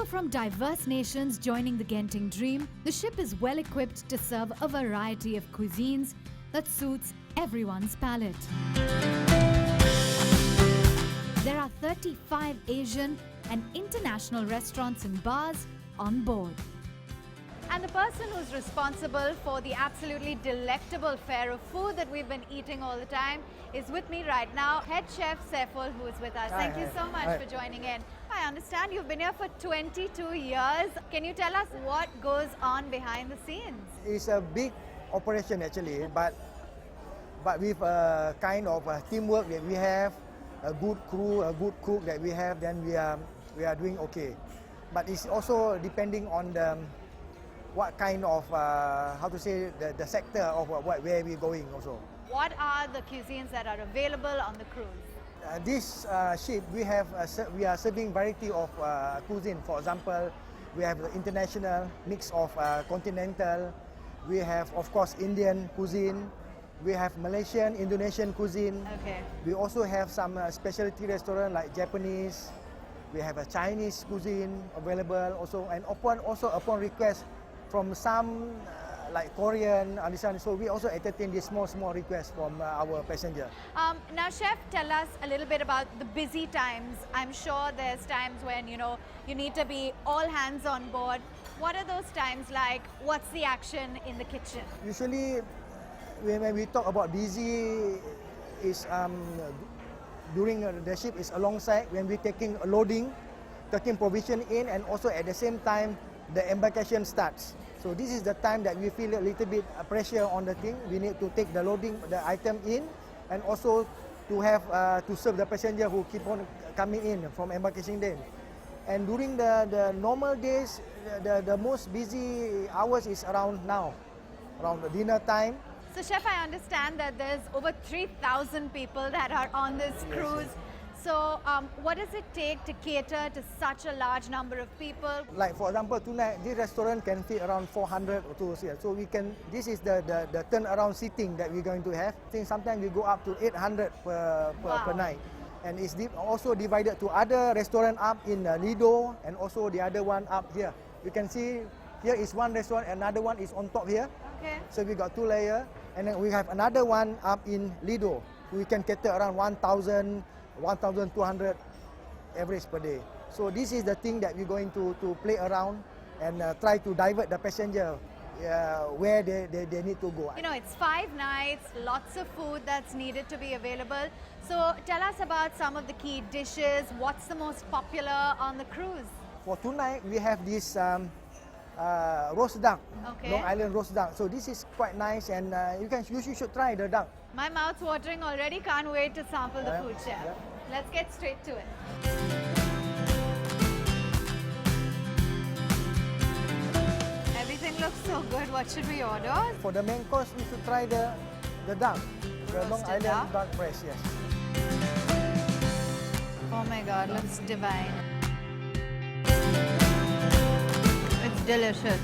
from diverse nations joining the Genting Dream, the ship is well equipped to serve a variety of cuisines that suits everyone's palate. There are 35 Asian and international restaurants and bars on board. And the person who's responsible for the absolutely delectable fare of food that we've been eating all the time is with me right now, head chef Saiful, who is with us. Thank you so much for joining in. I understand you've been here for 22 years. Can you tell us what goes on behind the scenes? It's a big operation actually, but with a kind of teamwork that we have, a good crew, a good cook that we have, then we are doing okay. But it's also depending on the what kind of the sector of where we're going also. What are the cuisines that are available on the cruise? This ship we are serving variety of cuisine. For example, we have the international mix of continental. We have of course Indian cuisine. We have Malaysian, Indonesian cuisine. Okay. We also have some specialty restaurant like Japanese. We have a Chinese cuisine available also, and upon request from some like Korean, so we also entertain this small requests from our passenger. Now, chef, tell us a little bit about the busy times. I'm sure there's times when you need to be all hands on board. What are those times like? What's the action in the kitchen? Usually, when we talk about busy, is during the ship is alongside when we're taking loading, taking provision in, and also at the same time the embarkation starts. So this is the time that we feel a little bit pressure on the thing. We need to take the loading, the item in, and also to have to serve the passenger who keep on coming in from embarkation day. And during the normal days, the most busy hours is around now, around the dinner time. So chef, I understand that there's over 3,000 people that are on this cruise. So what does it take to cater to such a large number of people? Like for example, tonight, this restaurant can fit around 400 or so here. So we can, this is the turnaround seating that we're going to have. I think sometimes we go up to 800 per night. And it's also divided to other restaurant up in Lido and also the other one up here. You can see here is one restaurant, another one is on top here. Okay. So we got 2 layers. And then we have another one up in Lido. We can cater around 1,000, 1,200 average per day. So this is the thing that we're going to play around and try to divert the passenger where they need to go. It's 5 nights, lots of food that's needed to be available. So tell us about some of the key dishes. What's the most popular on the cruise? For tonight, we have this roast duck, Okay. Long Island roast duck. So this is quite nice, and you should try the duck. My mouth's watering already. Can't wait to sample the food, chef. Yeah. Let's get straight to it. Everything looks so good. What should we order? For the main course, we should try the duck, the Long Roasted Island duck? duck breast. Yes. Oh my God, looks divine. It's delicious.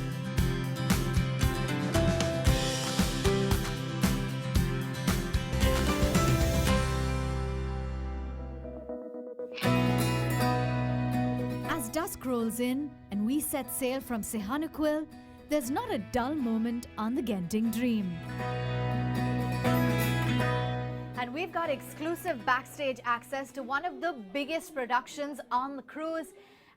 As dusk rolls in and we set sail from Sihanoukville, there's not a dull moment on the Genting Dream. And we've got exclusive backstage access to one of the biggest productions on the cruise,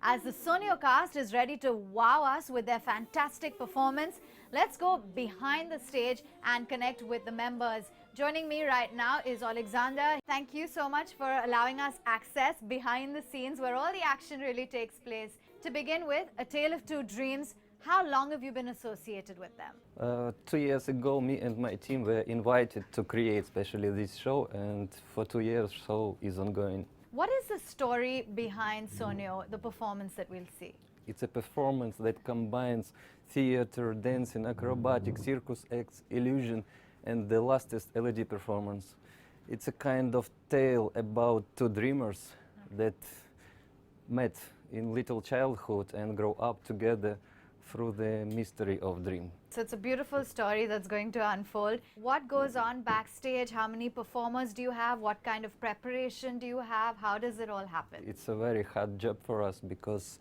as the Sonio cast is ready to wow us with their fantastic performance. Let's go behind the stage and connect with the members. Joining me right now is Alexander. Thank you so much for allowing us access behind the scenes where all the action really takes place. To begin with, A Tale of Two Dreams. How long have you been associated with them? 2 years ago, me and my team were invited to create especially this show, and for 2 years show is ongoing. What is the story behind Sonio, the performance that we'll see? It's a performance that combines theater, dancing, acrobatic, circus acts, illusion, and the latest LED performance. It's a kind of tale about two dreamers that met in little childhood and grow up together through the mystery of dream. So it's a beautiful story that's going to unfold. What goes on backstage? How many performers do you have? What kind of preparation do you have? How does it all happen? It's a very hard job for us because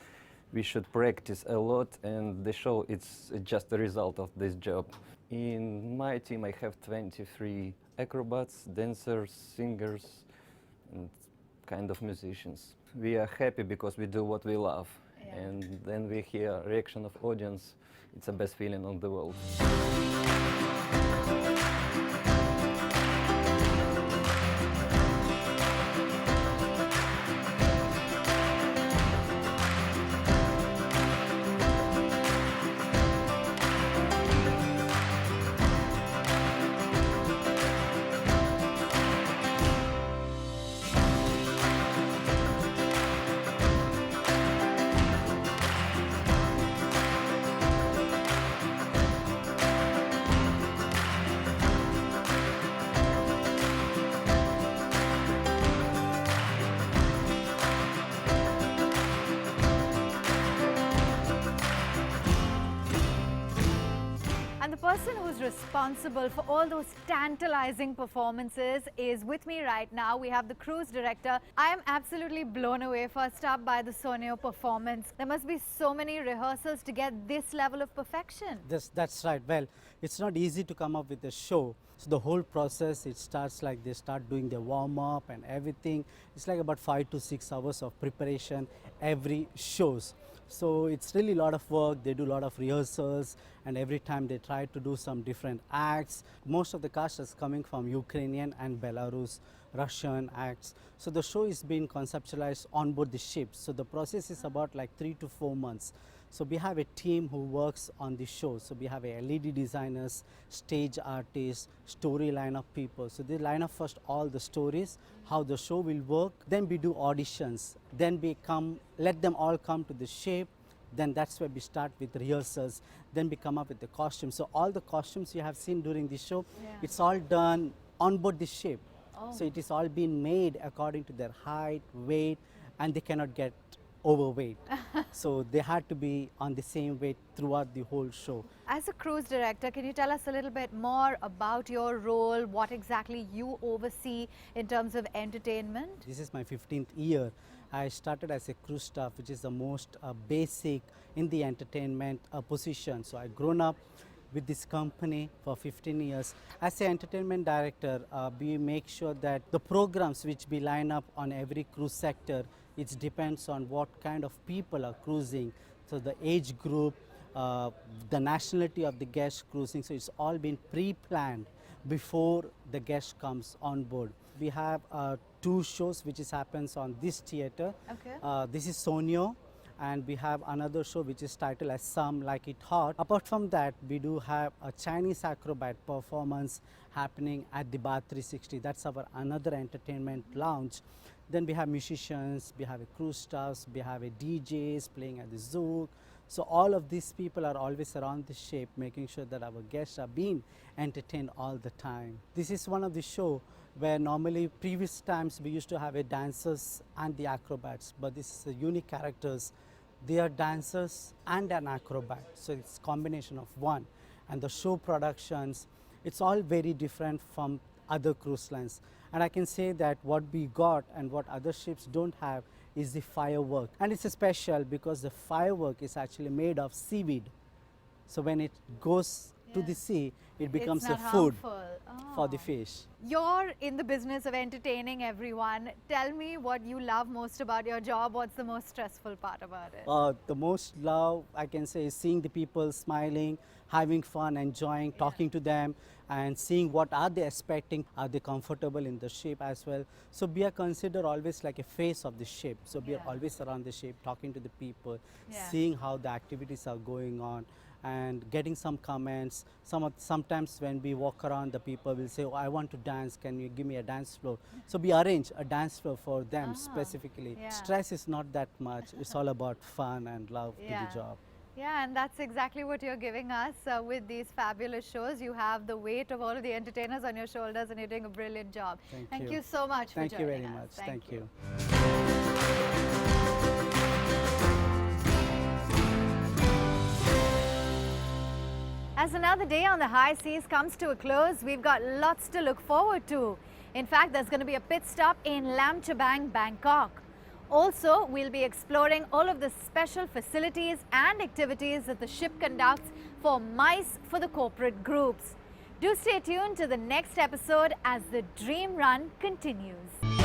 we should practice a lot, and the show it's just a result of this job. In my team I have 23 acrobats, dancers, singers, and kind of musicians. We are happy because we do what we love, and then we hear reaction of audience. It's the best feeling on the world. And the person who's responsible for all those tantalizing performances is with me right now. We have the cruise director. I am absolutely blown away first up by the Sonio performance. There must be so many rehearsals to get this level of perfection. That's right. Well, it's not easy to come up with a show. So the whole process, it starts like they start doing their warm-up and everything. It's like about 5 to 6 hours of preparation every shows. So it's really a lot of work. They do a lot of rehearsals, and every time they try to do some different acts. Most of the cast is coming from Ukrainian and Belarus, Russian acts. So the show is being conceptualized on board the ship. So the process is about like 3 to 4 months. So we have a team who works on the show. So we have a LED designers, stage artists, story line up people. So they line up first all the stories, how the show will work. Then we do auditions. Then we let them all come to the shape. Then that's where we start with rehearsals. Then we come up with the costumes. So all the costumes you have seen during the show, it's all done on board the ship. So it is all been made according to their height, weight, and they cannot get overweight. So they had to be on the same weight throughout the whole show. As a cruise director, can you tell us a little bit more about your role, what exactly you oversee in terms of entertainment? This is my 15th year. I started as a cruise staff, which is the most basic in the entertainment position. So I've grown up with this company for 15 years. As an entertainment director, we make sure that the programs which we line up on every cruise sector, it depends on what kind of people are cruising. So the age group, the nationality of the guest cruising, so it's all been pre-planned before the guest comes on board. We have 2 shows which happens on this theater. Okay. This is Sonio, and we have another show which is titled as Some Like It Hot. Apart from that, we do have a Chinese acrobat performance happening at the Bar 360. That's our another entertainment lounge. Then we have musicians, we have a cruise staffs, we have a DJs playing at the zoo. So all of these people are always around the ship, making sure that our guests are being entertained all the time. This is one of the show where normally previous times we used to have a dancers and the acrobats, but this is a unique characters. They are dancers and an acrobat, so it's combination of one. And the show productions, it's all very different from other cruise lines. And I can say that what we got and what other ships don't have is the firework. And it's special because the firework is actually made of seaweed. So when it goes to the sea, it becomes It's not a food harmful. for the fish. You're in the business of entertaining everyone. Tell me what you love most about your job. What's the most stressful part about it? The most love I can say is seeing the people smiling, having fun, enjoying, talking to them, and seeing what are they expecting. Are they comfortable in the ship as well? So we are considered always like a face of the ship. So we are always around the ship, talking to the people, seeing how the activities are going on, and getting some comments. Sometimes when we walk around, the people will say, oh, I want to dance, can you give me a dance floor? So we arrange a dance floor for them specifically. Stress is not that much, it's all about fun and love to the job. Yeah, and that's exactly what you're giving us with these fabulous shows. You have the weight of all of the entertainers on your shoulders, and you're doing a brilliant job. Thank you so much for joining us. Thank you very much. Thank you. As another day on the high seas comes to a close, we've got lots to look forward to. In fact, there's going to be a pit stop in Lam Chabang, Bangkok. also, we'll be exploring all of the special facilities and activities that the ship conducts for MICE for the corporate groups. Do stay tuned to the next episode as the Dream Run continues.